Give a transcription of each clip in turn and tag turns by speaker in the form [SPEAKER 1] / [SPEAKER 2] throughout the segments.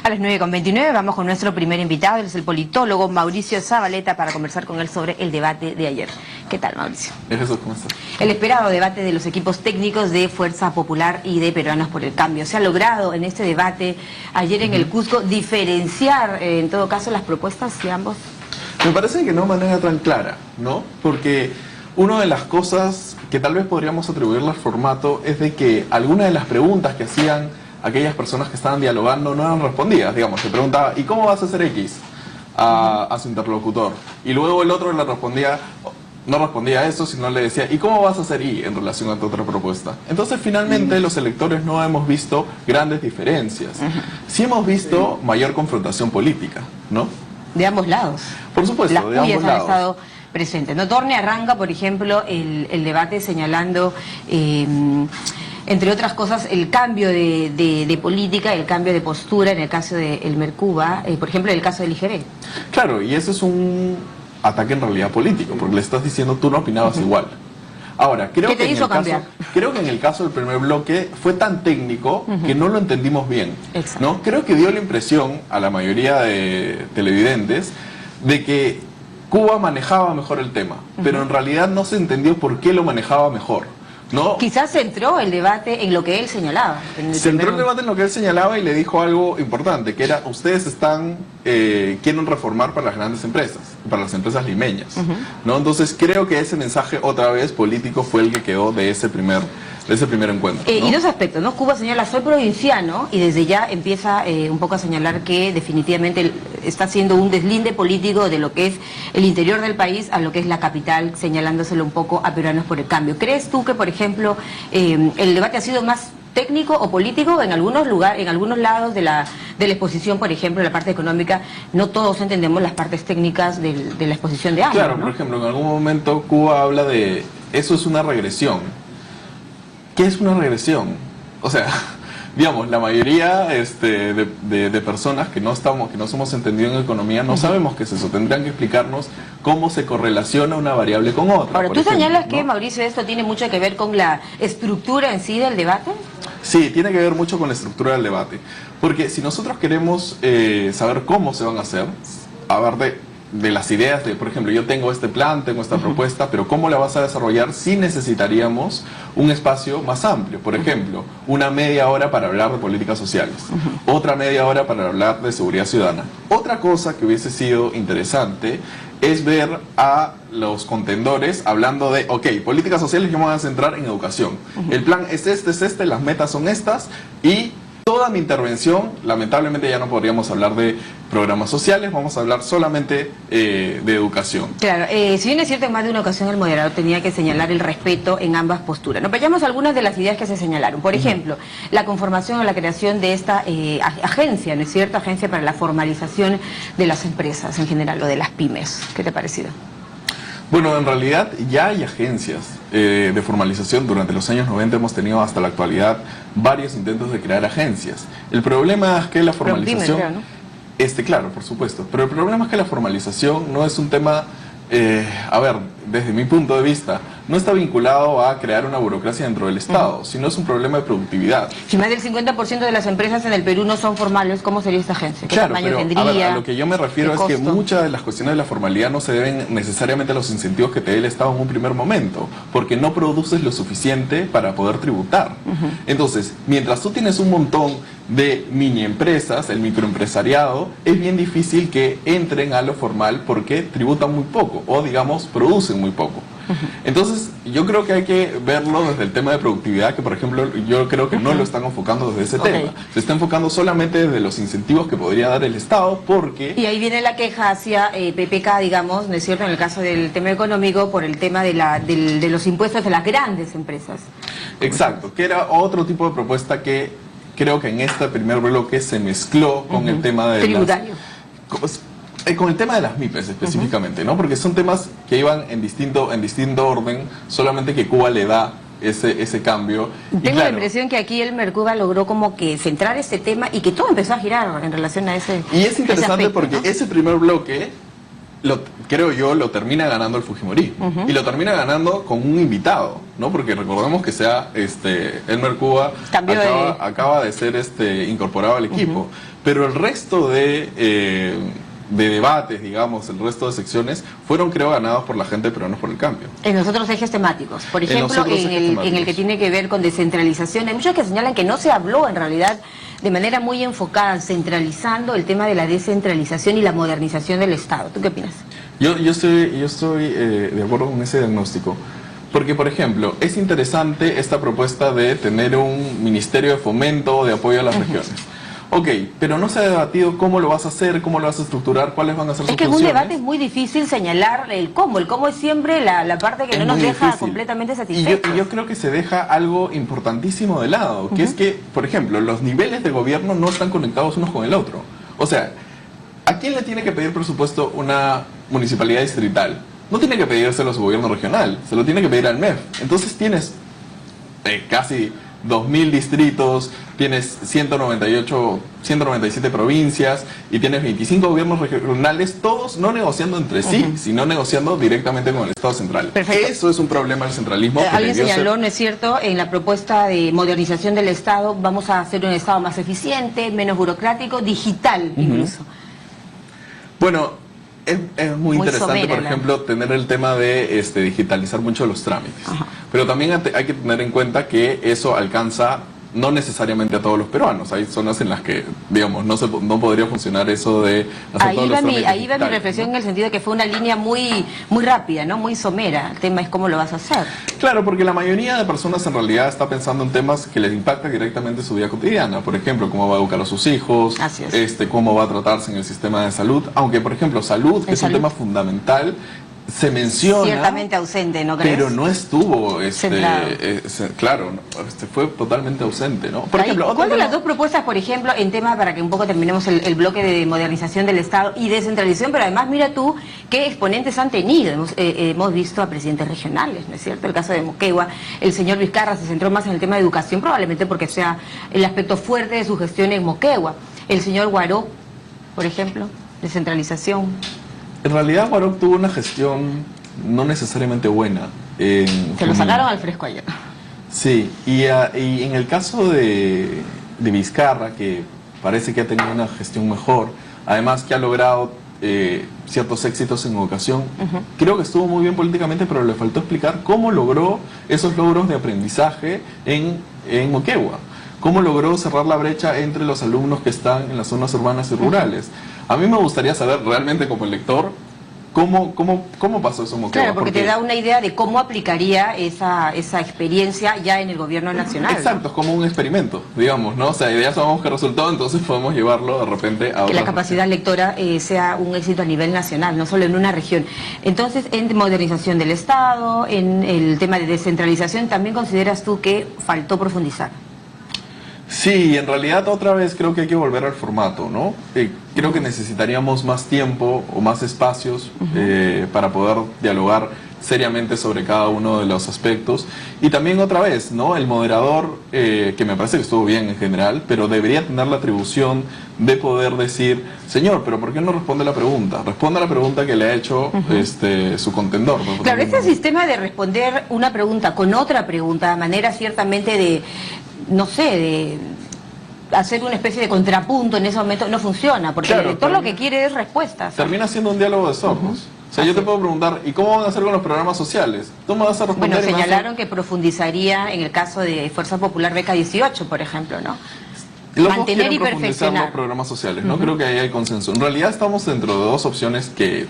[SPEAKER 1] A las 9:29 vamos con nuestro primer invitado, él es el politólogo Mauricio Zavaleta, para conversar con él sobre el debate de ayer. ¿Qué tal, Mauricio?
[SPEAKER 2] Jesús, ¿cómo estás?
[SPEAKER 1] El esperado debate de los equipos técnicos de Fuerza Popular y de Peruanos por el Cambio. Se ha logrado en este debate ayer en el Cusco diferenciar, en todo caso, las propuestas de ambos.
[SPEAKER 2] Me parece que no de manera tan clara, ¿no? Porque una de las cosas que tal vez podríamos atribuirle al formato es de que algunas de las preguntas que hacían aquellas personas que estaban dialogando no eran respondidas. Digamos, se preguntaba, ¿y cómo vas a hacer X? A su interlocutor. Y luego el otro le respondía, no respondía a eso, sino le decía, ¿y cómo vas a hacer Y en relación a tu otra propuesta? Entonces, finalmente, los electores no hemos visto grandes diferencias. Sí hemos visto mayor confrontación política, ¿no?
[SPEAKER 1] De ambos lados.
[SPEAKER 2] Por supuesto,
[SPEAKER 1] las
[SPEAKER 2] de ambos
[SPEAKER 1] cuyas han
[SPEAKER 2] lados.
[SPEAKER 1] estado presentes. No Torne arranca, por ejemplo, el debate señalando, entre otras cosas, el cambio de política, el cambio de postura en el caso de Elmer Cuba, por ejemplo, en el caso del IGB.
[SPEAKER 2] Claro, y eso es un ataque en realidad político, porque le estás diciendo tú no opinabas igual. Ahora, creo
[SPEAKER 1] ¿Qué te
[SPEAKER 2] que
[SPEAKER 1] hizo cambiar?
[SPEAKER 2] Creo que en el caso del primer bloque fue tan técnico que no lo entendimos bien, ¿no? Creo que dio la impresión a la mayoría de televidentes de que Cuba manejaba mejor el tema, pero en realidad no se entendió por qué lo manejaba mejor, ¿no?
[SPEAKER 1] Quizás centró el debate en lo que él señalaba.
[SPEAKER 2] Centró el debate en lo que él señalaba y le dijo algo importante, que era, ustedes quieren reformar para las grandes empresas, para las empresas limeñas, ¿no? Entonces creo que ese mensaje otra vez político fue el que quedó de ese primer encuentro, ¿no?
[SPEAKER 1] Y dos aspectos, ¿no? Cuba señala, soy provinciano, y desde ya empieza un poco a señalar que definitivamente está haciendo un deslinde político de lo que es el interior del país a lo que es la capital, señalándoselo un poco a Peruanos por el Cambio. ¿Crees tú que, por ejemplo, el debate ha sido más técnico o político? En algunos lugares, en algunos lados de la exposición, por ejemplo, en la parte económica, no todos entendemos las partes técnicas de la exposición de ambos,
[SPEAKER 2] Claro,
[SPEAKER 1] ¿no?
[SPEAKER 2] por ejemplo, en algún momento Cuba habla de, eso es una regresión. ¿Qué es una regresión? O sea, digamos, la mayoría de personas que no somos entendidos en economía no sabemos qué es eso. Tendrían que explicarnos cómo se correlaciona una variable con otra.
[SPEAKER 1] Ahora,
[SPEAKER 2] por
[SPEAKER 1] ¿tú
[SPEAKER 2] ejemplo,
[SPEAKER 1] señalas
[SPEAKER 2] ¿no?
[SPEAKER 1] que, Mauricio, esto tiene mucho que ver con la estructura en sí del debate?
[SPEAKER 2] Sí, tiene que ver mucho con la estructura del debate. Porque si nosotros queremos saber cómo se van a hacer, hablar de las ideas de, por ejemplo, yo tengo este plan, tengo esta propuesta, pero ¿cómo la vas a desarrollar? Sí necesitaríamos un espacio más amplio. Por ejemplo, una media hora para hablar de políticas sociales, otra media hora para hablar de seguridad ciudadana. Otra cosa que hubiese sido interesante es ver a los contendores hablando de, ok, políticas sociales, yo me voy a centrar en educación. El plan es este, las metas son estas, y toda mi intervención, lamentablemente ya no podríamos hablar de programas sociales, vamos a hablar solamente de educación.
[SPEAKER 1] Claro, si bien es cierto, en más de una ocasión el moderador tenía que señalar el respeto en ambas posturas. Nos veamos algunas de las ideas que se señalaron. Por ejemplo, la conformación o la creación de esta agencia, ¿no es cierto? Agencia para la formalización de las empresas en general, o de las pymes. ¿Qué te ha parecido?
[SPEAKER 2] Bueno, en realidad ya hay agencias de formalización. Durante los años 90 hemos tenido hasta la actualidad varios intentos de crear agencias. El problema es que la formalización...
[SPEAKER 1] Pero pymes, ¿no?
[SPEAKER 2] Claro, por supuesto. Pero el problema es que la formalización no es un tema... a ver, desde mi punto de vista, no está vinculado a crear una burocracia dentro del Estado, sino es un problema de productividad.
[SPEAKER 1] Si más del 50% de las empresas en el Perú no son formales, ¿cómo sería esta agencia? ¿Qué
[SPEAKER 2] Claro,
[SPEAKER 1] tamaño
[SPEAKER 2] pero
[SPEAKER 1] tendría?
[SPEAKER 2] a ver, a lo que yo me refiero es que
[SPEAKER 1] costo?
[SPEAKER 2] muchas de las cuestiones de la formalidad no se deben necesariamente a los incentivos que te dé el Estado en un primer momento, porque no produces lo suficiente para poder tributar. Entonces, mientras tú tienes un montón de mini empresas, el microempresariado, es bien difícil que entren a lo formal porque tributan muy poco, o digamos, producen muy poco. Entonces, yo creo que hay que verlo desde el tema de productividad, que por ejemplo, yo creo que no lo están enfocando desde ese tema. Se está enfocando solamente desde los incentivos que podría dar el Estado, porque...
[SPEAKER 1] Y ahí viene la queja hacia PPK, digamos, ¿no es cierto?, en el caso del tema económico, por el tema de los impuestos de las grandes empresas.
[SPEAKER 2] Exacto, que era otro tipo de propuesta que creo que en este primer bloque se mezcló con el tema de...
[SPEAKER 1] Tributario.
[SPEAKER 2] Con el tema de las MIPES específicamente, ¿no? Porque son temas que iban en distinto orden, solamente que Cuba le da ese cambio.
[SPEAKER 1] Tengo la impresión que aquí el Mercuba logró como que centrar ese tema y que todo empezó a girar en relación a ese...
[SPEAKER 2] Y es interesante porque ese primer bloque creo yo, lo termina ganando el fujimorismo. Y lo termina ganando con un invitado, ¿no? Porque recordemos que Elmer Cuba acaba de ser incorporado al equipo. Pero el resto de debates, digamos, el resto de secciones, fueron, creo, ganados por la gente de Peruanos por el Cambio.
[SPEAKER 1] En los otros ejes temáticos, por ejemplo, en el que tiene que ver con descentralización, hay muchos que señalan que no se habló, en realidad, de manera muy enfocada, centralizando el tema de la descentralización y la modernización del Estado. ¿Tú qué opinas?
[SPEAKER 2] Yo estoy de acuerdo con ese diagnóstico. Porque, por ejemplo, es interesante esta propuesta de tener un ministerio de fomento, de apoyo a las regiones. Ok, pero no se ha debatido cómo lo vas a hacer, cómo lo vas a estructurar, cuáles van a ser sus funciones.
[SPEAKER 1] Es que en un debate es muy difícil señalar el cómo. El cómo es siempre la parte que no nos deja completamente satisfechos.
[SPEAKER 2] Y yo creo que se deja algo importantísimo de lado, que es que, por ejemplo, los niveles de gobierno no están conectados unos con el otro. O sea, ¿a quién le tiene que pedir presupuesto una municipalidad distrital? No tiene que pedírselo a su gobierno regional, se lo tiene que pedir al MEF. Entonces tienes casi 2.000 distritos, tienes 197 provincias y tienes 25 gobiernos regionales, todos no negociando entre sí, sino negociando directamente con el Estado central.
[SPEAKER 1] Perfecto.
[SPEAKER 2] Eso es un problema del centralismo.
[SPEAKER 1] Alguien señaló, ¿no es cierto?, en la propuesta de modernización del Estado, vamos a hacer un Estado más eficiente, menos burocrático, digital incluso.
[SPEAKER 2] Bueno, es muy interesante,
[SPEAKER 1] somera,
[SPEAKER 2] por ejemplo, tener el tema de digitalizar mucho los trámites. Pero también hay que tener en cuenta que eso alcanza no necesariamente a todos los peruanos. Hay zonas en las que, digamos, no podría funcionar eso de hacer todos los trámites
[SPEAKER 1] ahí va mi reflexión, en el sentido de que fue una línea muy rápida, ¿no? Muy somera. El tema es cómo lo vas a hacer.
[SPEAKER 2] Claro, porque la mayoría de personas en realidad está pensando en temas que les impactan directamente su vida cotidiana. Por ejemplo, cómo va a educar a sus hijos, cómo va a tratarse en el sistema de salud. Aunque, por ejemplo, salud, que es un tema fundamental, se menciona,
[SPEAKER 1] ciertamente ausente, ¿no crees?
[SPEAKER 2] Pero no estuvo, claro, fue totalmente ausente, ¿no? Por ejemplo,
[SPEAKER 1] ¿cuál de las dos propuestas, por ejemplo, en tema, para que un poco terminemos el bloque de modernización del Estado y descentralización, pero además mira tú qué exponentes han tenido? Hemos visto a presidentes regionales, ¿no es cierto? El caso de Moquegua, el señor Vizcarra se centró más en el tema de educación, probablemente porque sea el aspecto fuerte de su gestión en Moquegua. El señor Guaró, por ejemplo, descentralización.
[SPEAKER 2] En realidad Guaró tuvo una gestión no necesariamente buena.
[SPEAKER 1] Se lo sacaron al fresco ayer.
[SPEAKER 2] Sí, y en el caso de Vizcarra, que parece que ha tenido una gestión mejor, además que ha logrado ciertos éxitos en educación, creo que estuvo muy bien políticamente, pero le faltó explicar cómo logró esos logros de aprendizaje en Moquegua. ¿Cómo logró cerrar la brecha entre los alumnos que están en las zonas urbanas y rurales? A mí me gustaría saber realmente como lector cómo pasó eso en Moquegua.
[SPEAKER 1] Claro, porque te da una idea de cómo aplicaría esa experiencia ya en el gobierno nacional.
[SPEAKER 2] Exacto, ¿no? Es como un experimento, digamos, ¿no? O sea, ya sabemos qué resultó, entonces podemos llevarlo de repente a
[SPEAKER 1] que la capacidad lectora sea un éxito a nivel nacional, no solo en una región. Entonces, en modernización del Estado, en el tema de descentralización, ¿también consideras tú que faltó profundizar?
[SPEAKER 2] Sí, en realidad otra vez creo que hay que volver al formato, ¿no? Creo que necesitaríamos más tiempo o más espacios para poder dialogar seriamente sobre cada uno de los aspectos. Y también otra vez, ¿no? El moderador, que me parece que estuvo bien en general, pero debería tener la atribución de poder decir, señor, pero ¿por qué no responde la pregunta? Responda a la pregunta que le ha hecho su contendor.
[SPEAKER 1] Claro, este sistema de responder una pregunta con otra pregunta, de manera ciertamente de, no sé, de hacer una especie de contrapunto en ese momento, no funciona, porque el lector lo que quiere es respuestas.
[SPEAKER 2] Termina siendo un diálogo de sordos. O sea, yo te puedo preguntar, ¿y cómo van a hacer con los programas sociales? Tú me vas a responder.
[SPEAKER 1] Bueno, señalaron que profundizaría en el caso de Fuerza Popular Beca 18, por ejemplo, ¿no?
[SPEAKER 2] Mantener y perfeccionar los programas sociales, ¿no? Creo que ahí hay consenso. En realidad estamos dentro de dos opciones que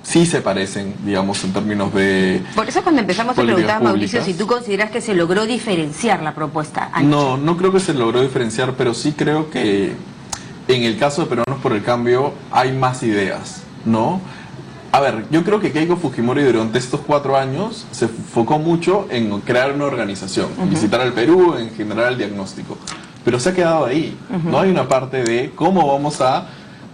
[SPEAKER 2] sí se parecen, digamos, en términos de...
[SPEAKER 1] Por eso cuando empezamos te preguntaba, Mauricio, si tú consideras que se logró diferenciar la propuesta.
[SPEAKER 2] No creo que se logró diferenciar, pero sí creo que en el caso de Peruanos por el Cambio hay más ideas, ¿no? A ver, yo creo que Keiko Fujimori durante estos 4 años se enfocó mucho en crear una organización, visitar al Perú, en generar el diagnóstico, pero se ha quedado ahí. No hay una parte de cómo vamos a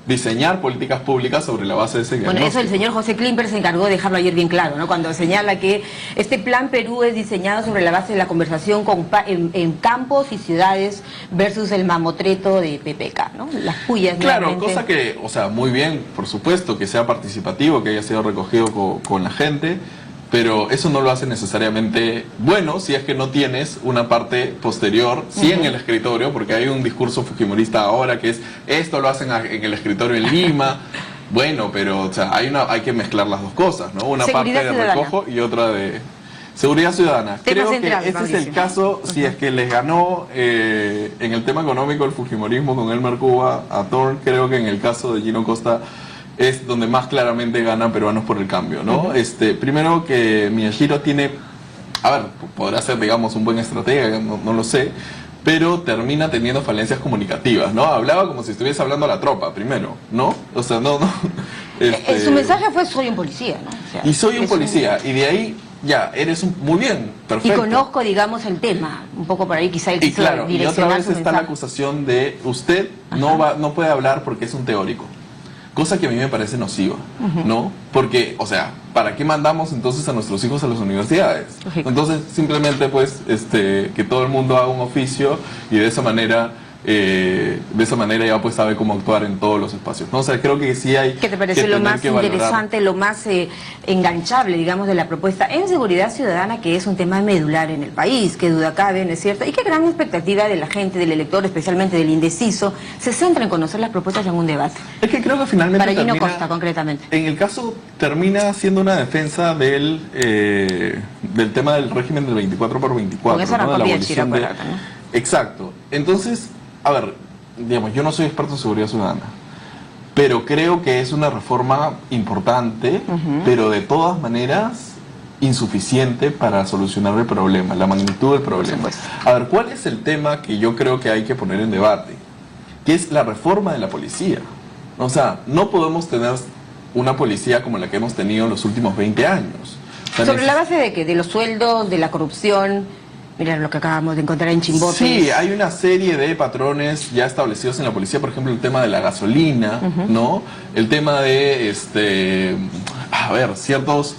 [SPEAKER 2] diseñar políticas públicas sobre la base de ese diagnóstico.
[SPEAKER 1] Bueno, eso el señor José Klimper se encargó de dejarlo ayer bien claro, ¿no? Cuando señala que este plan Perú es diseñado sobre la base de la conversación en campos y ciudades versus el mamotreto de PPK, ¿no? Las pullas.
[SPEAKER 2] Claro,
[SPEAKER 1] nuevamente.
[SPEAKER 2] cosa que, o sea, muy bien, por supuesto, que sea participativo, que haya sido recogido con la gente, pero eso no lo hace necesariamente bueno si es que no tienes una parte posterior, sí en el escritorio, porque hay un discurso fujimorista ahora que es, esto lo hacen en el escritorio en Lima. Bueno, pero o sea, hay que mezclar las dos cosas, ¿no? Una
[SPEAKER 1] Seguridad
[SPEAKER 2] parte de
[SPEAKER 1] ciudadana.
[SPEAKER 2] recojo y otra de seguridad ciudadana.
[SPEAKER 1] Tema
[SPEAKER 2] Creo
[SPEAKER 1] central,
[SPEAKER 2] que ese
[SPEAKER 1] Mauricio.
[SPEAKER 2] es el caso, si es que les ganó en el tema económico el fujimorismo con Elmer Cuba a Thorne, creo que en el caso de Gino Costa es donde más claramente ganan peruanos por el cambio, ¿no? Primero que Miyashiro tiene, a ver, podrá ser, digamos, un buen estratega, no lo sé, pero termina teniendo falencias comunicativas, ¿no? Hablaba como si estuviese hablando a la tropa, primero, ¿no? O sea, no.
[SPEAKER 1] Su mensaje fue: soy un policía, ¿no? O sea,
[SPEAKER 2] Y soy un
[SPEAKER 1] es
[SPEAKER 2] policía, y de ahí, ya, eres muy bien,
[SPEAKER 1] Y
[SPEAKER 2] perfecto.
[SPEAKER 1] conozco, digamos, el tema, un poco por ahí quizá él
[SPEAKER 2] Y
[SPEAKER 1] quiso
[SPEAKER 2] claro, y otra
[SPEAKER 1] direccionar
[SPEAKER 2] vez
[SPEAKER 1] su
[SPEAKER 2] está la
[SPEAKER 1] mensaje.
[SPEAKER 2] acusación de usted no puede hablar porque es un teórico. Cosa que a mí me parece nociva, ¿no? Porque, o sea, ¿para qué mandamos entonces a nuestros hijos a las universidades?
[SPEAKER 1] Lógico.
[SPEAKER 2] Entonces, simplemente, pues, que todo el mundo haga un oficio y de esa manera ya pues sabe cómo actuar en todos los espacios, ¿no? O sea, creo que sí hay
[SPEAKER 1] ¿Qué te parece
[SPEAKER 2] que
[SPEAKER 1] lo
[SPEAKER 2] tener
[SPEAKER 1] más
[SPEAKER 2] que valorar.
[SPEAKER 1] interesante, lo más enganchable, digamos, de la propuesta en seguridad ciudadana, que es un tema medular en el país, que duda cabe, ¿no es cierto? Y qué gran expectativa de la gente, del elector, especialmente del indeciso, se centra en conocer las propuestas en un debate.
[SPEAKER 2] Es que creo que finalmente
[SPEAKER 1] Para Gino
[SPEAKER 2] termina,
[SPEAKER 1] Costa, concretamente.
[SPEAKER 2] en el caso, termina siendo una defensa del tema del régimen del 24/24,
[SPEAKER 1] Con eso
[SPEAKER 2] ¿no?
[SPEAKER 1] arrancó
[SPEAKER 2] De la
[SPEAKER 1] Miyashiro,
[SPEAKER 2] abolición de...
[SPEAKER 1] acuérdate, ¿no?
[SPEAKER 2] Exacto. Entonces, a ver, digamos, yo no soy experto en seguridad ciudadana, pero creo que es una reforma importante, pero de todas maneras insuficiente para solucionar el problema, la magnitud del problema. A ver, ¿cuál es el tema que yo creo que hay que poner en debate? Que es la reforma de la policía. O sea, no podemos tener una policía como la que hemos tenido en los últimos 20 años. O sea,
[SPEAKER 1] Sobre la base de que de los sueldos, de la corrupción, mira lo que acabamos de encontrar en Chimbote.
[SPEAKER 2] Sí, hay una serie de patrones ya establecidos en la policía, por ejemplo, el tema de la gasolina, ¿no? El tema de, a ver, ciertos...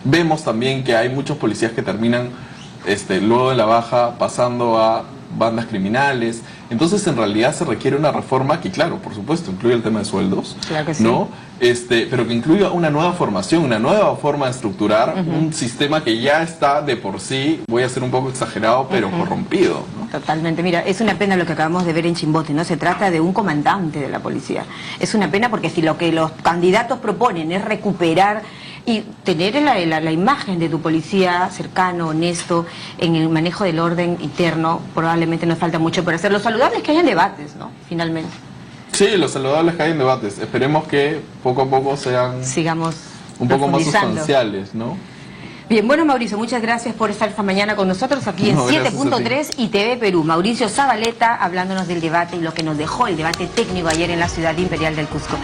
[SPEAKER 2] vemos también que hay muchos policías que terminan, luego de la baja, pasando a bandas criminales. Entonces, en realidad se requiere una reforma que, claro, por supuesto, incluye el tema de sueldos,
[SPEAKER 1] Claro que sí.
[SPEAKER 2] ¿no? Pero que incluya una nueva formación, una nueva forma de estructurar un sistema que ya está de por sí, voy a ser un poco exagerado, pero corrompido, ¿no?
[SPEAKER 1] Totalmente, mira, es una pena lo que acabamos de ver en Chimbote, ¿no? Se trata de un comandante de la policía. Es una pena porque si lo que los candidatos proponen es recuperar y tener la imagen de tu policía cercano, honesto, en el manejo del orden interno, probablemente nos falta mucho por hacer. Lo saludable es que hayan debates, ¿no? Finalmente.
[SPEAKER 2] Sí, los saludables que hay en debates. Esperemos que poco a poco sean
[SPEAKER 1] Sigamos
[SPEAKER 2] un poco más
[SPEAKER 1] profundizando.
[SPEAKER 2] sustanciales, ¿no?
[SPEAKER 1] Bien, bueno, Mauricio, muchas gracias por estar esta mañana con nosotros aquí en
[SPEAKER 2] No, gracias a
[SPEAKER 1] 7.3 y TV Perú. Mauricio Zabaleta hablándonos del debate y lo que nos dejó el debate técnico ayer en la ciudad imperial del Cusco.